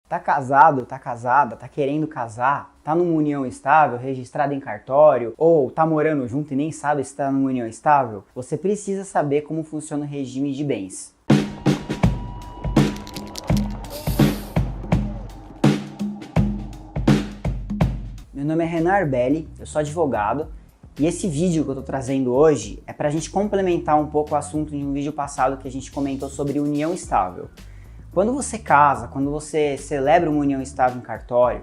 Tá casado, tá casada, tá querendo casar, tá numa união estável, registrada em cartório, ou tá morando junto e nem sabe se tá numa união estável? Você precisa saber como funciona o regime de bens. Meu nome é Renan Arbelli, eu sou advogado, e esse vídeo que eu tô trazendo hoje é pra gente complementar um pouco o assunto de um vídeo passado que a gente comentou sobre união estável. Quando você casa, quando você celebra uma união estável em cartório,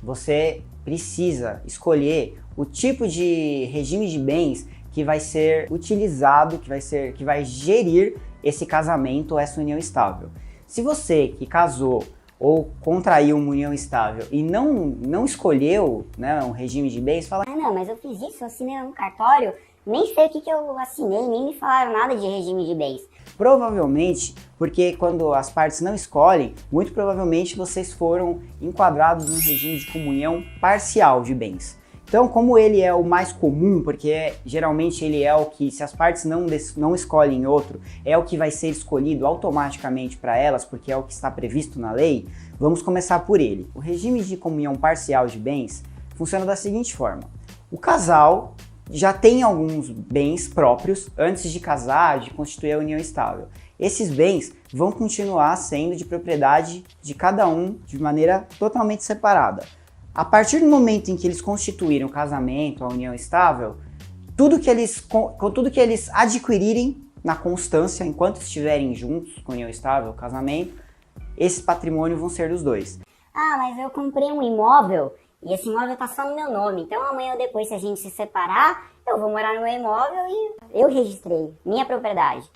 você precisa escolher o tipo de regime de bens que vai ser utilizado, que vai gerir esse casamento ou essa união estável. Se você que casou ou contraiu uma união estável e não escolheu, né, um regime de bens, fala: "Ah, não, mas eu fiz isso, eu assinei um cartório, nem sei o que eu assinei, nem me falaram nada de regime de bens." Provavelmente, porque quando as partes não escolhem, muito provavelmente vocês foram enquadrados no regime de comunhão parcial de bens. Então, como ele é o mais comum, porque geralmente ele é o que, se as partes não escolhem outro, é o que vai ser escolhido automaticamente para elas, porque é o que está previsto na lei, vamos começar por ele. O regime de comunhão parcial de bens funciona da seguinte forma: o casal já tem alguns bens próprios antes de casar, de constituir a união estável. Esses bens vão continuar sendo de propriedade de cada um de maneira totalmente separada. A partir do momento em que eles constituíram o casamento, a união estável, tudo que eles adquirirem na constância, enquanto estiverem juntos com a união estável, o casamento, esse patrimônio vão ser dos dois. "Ah, mas eu comprei um imóvel e esse imóvel tá só no meu nome, então amanhã ou depois, se a gente se separar, eu vou morar no meu imóvel e eu registrei, minha propriedade."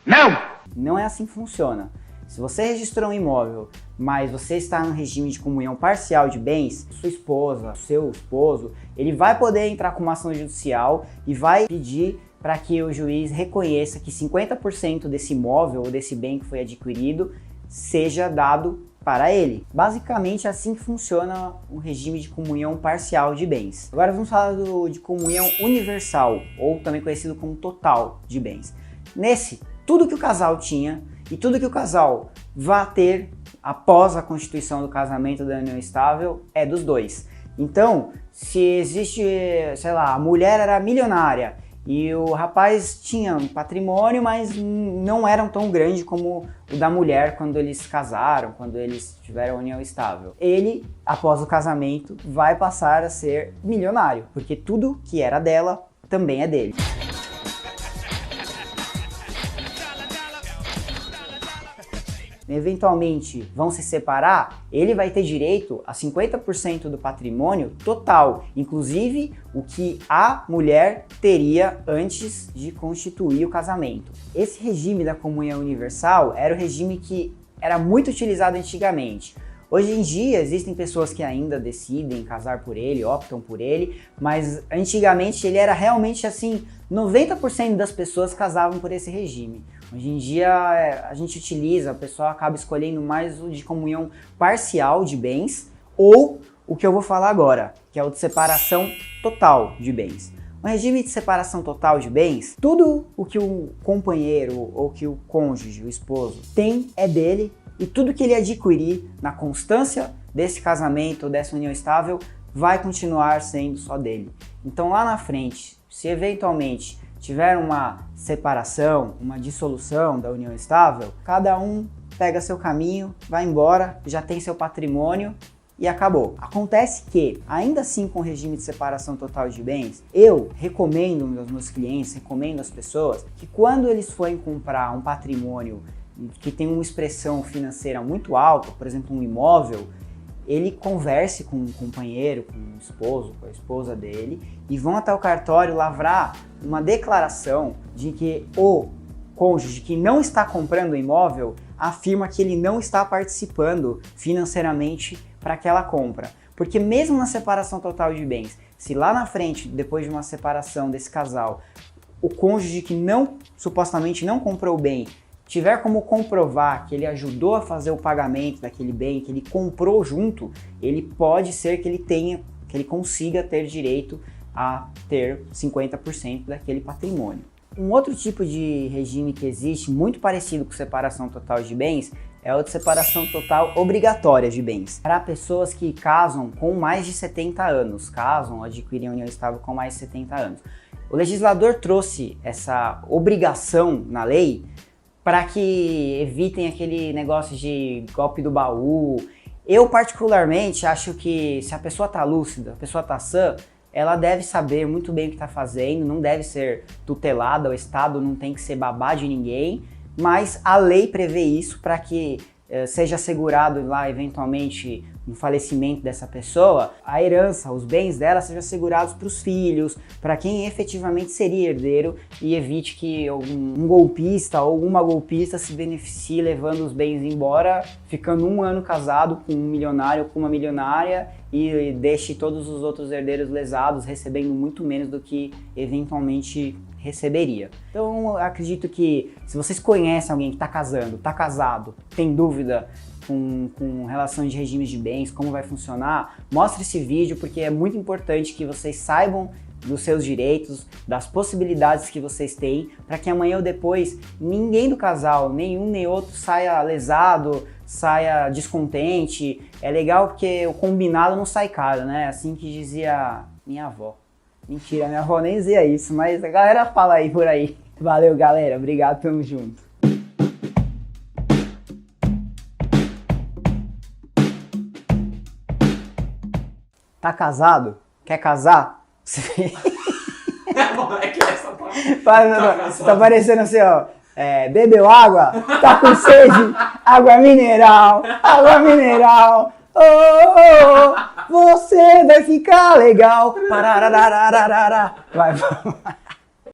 Não! Não é assim que funciona. Se você registrou um imóvel, mas você está no regime de comunhão parcial de bens, sua esposa, seu esposo, ele vai poder entrar com uma ação judicial e vai pedir para que o juiz reconheça que 50% desse imóvel ou desse bem que foi adquirido seja dado para ele. Basicamente, é assim que funciona o regime de comunhão parcial de bens. Agora vamos falar de comunhão universal, ou também conhecido como total de bens. Nesse, tudo que o casal tinha e tudo que o casal vai ter após a constituição do casamento da união estável é dos dois. Então, se existe, sei lá, a mulher era milionária e o rapaz tinha um patrimônio, mas não era tão grande como o da mulher quando eles casaram, quando eles tiveram a união estável. Ele, após o casamento, vai passar a ser milionário, porque tudo que era dela também é dele. Eventualmente vão se separar, ele vai ter direito a 50% do patrimônio total, inclusive o que a mulher teria antes de constituir o casamento. Esse regime da comunhão universal era o regime que era muito utilizado antigamente. Hoje em dia existem pessoas que ainda decidem casar por ele, optam por ele, mas antigamente ele era realmente assim, 90% das pessoas casavam por esse regime. Hoje em dia a gente utiliza, o pessoal acaba escolhendo mais o de comunhão parcial de bens ou o que eu vou falar agora, que é o de separação total de bens. O regime de separação total de bens, tudo o que o companheiro ou que o cônjuge, o esposo, tem é dele e tudo que ele adquirir na constância desse casamento ou dessa união estável vai continuar sendo só dele. Então lá na frente, se eventualmente tiver uma separação, uma dissolução da união estável, cada um pega seu caminho, vai embora, já tem seu patrimônio e acabou. Acontece que, ainda assim com o regime de separação total de bens, eu recomendo aos meus clientes, recomendo às pessoas que quando eles forem comprar um patrimônio que tem uma expressão financeira muito alta, por exemplo um imóvel, ele converse com o companheiro, com o esposo, com a esposa dele e vão até o cartório lavrar uma declaração de que o cônjuge que não está comprando o imóvel afirma que ele não está participando financeiramente para aquela compra. Porque mesmo na separação total de bens, se lá na frente, depois de uma separação desse casal, o cônjuge que supostamente não comprou o bem tiver como comprovar que ele ajudou a fazer o pagamento daquele bem, que ele comprou junto, ele pode ser que ele consiga ter direito a ter 50% daquele patrimônio. Um outro tipo de regime que existe, muito parecido com separação total de bens, é a outra separação total obrigatória de bens. Para pessoas que casam com mais de 70 anos, casam ou adquirem união estável com mais de 70 anos. O legislador trouxe essa obrigação na lei para que evitem aquele negócio de golpe do baú. Eu particularmente acho que se a pessoa tá lúcida, a pessoa tá sã, ela deve saber muito bem o que está fazendo, não deve ser tutelada, o Estado não tem que ser babá de ninguém, mas a lei prevê isso para que seja assegurado lá eventualmente no falecimento dessa pessoa, a herança, os bens dela sejam assegurados para os filhos, para quem efetivamente seria herdeiro, e evite que um golpista ou uma golpista se beneficie levando os bens embora, ficando um ano casado com um milionário ou com uma milionária e deixe todos os outros herdeiros lesados recebendo muito menos do que eventualmente receberia. Então eu acredito que se vocês conhecem alguém que está casado, tem dúvida com relação de regimes de bens, como vai funcionar, mostre esse vídeo porque é muito importante que vocês saibam dos seus direitos, das possibilidades que vocês têm, para que amanhã ou depois ninguém do casal, nenhum nem outro, saia lesado, saia descontente. É legal porque o combinado não sai caro, né? Assim que dizia minha avó. Mentira, minha avó nem dizia isso, mas a galera fala aí por aí. Valeu, galera. Obrigado, tamo junto. Tá casado? Quer casar? É que essa parte. Tá parecendo assim, ó. Bebeu água? Tá com sede? Água mineral! Água mineral! Oh, oh, oh, você vai ficar legal! Parararararara. Vai, vamos.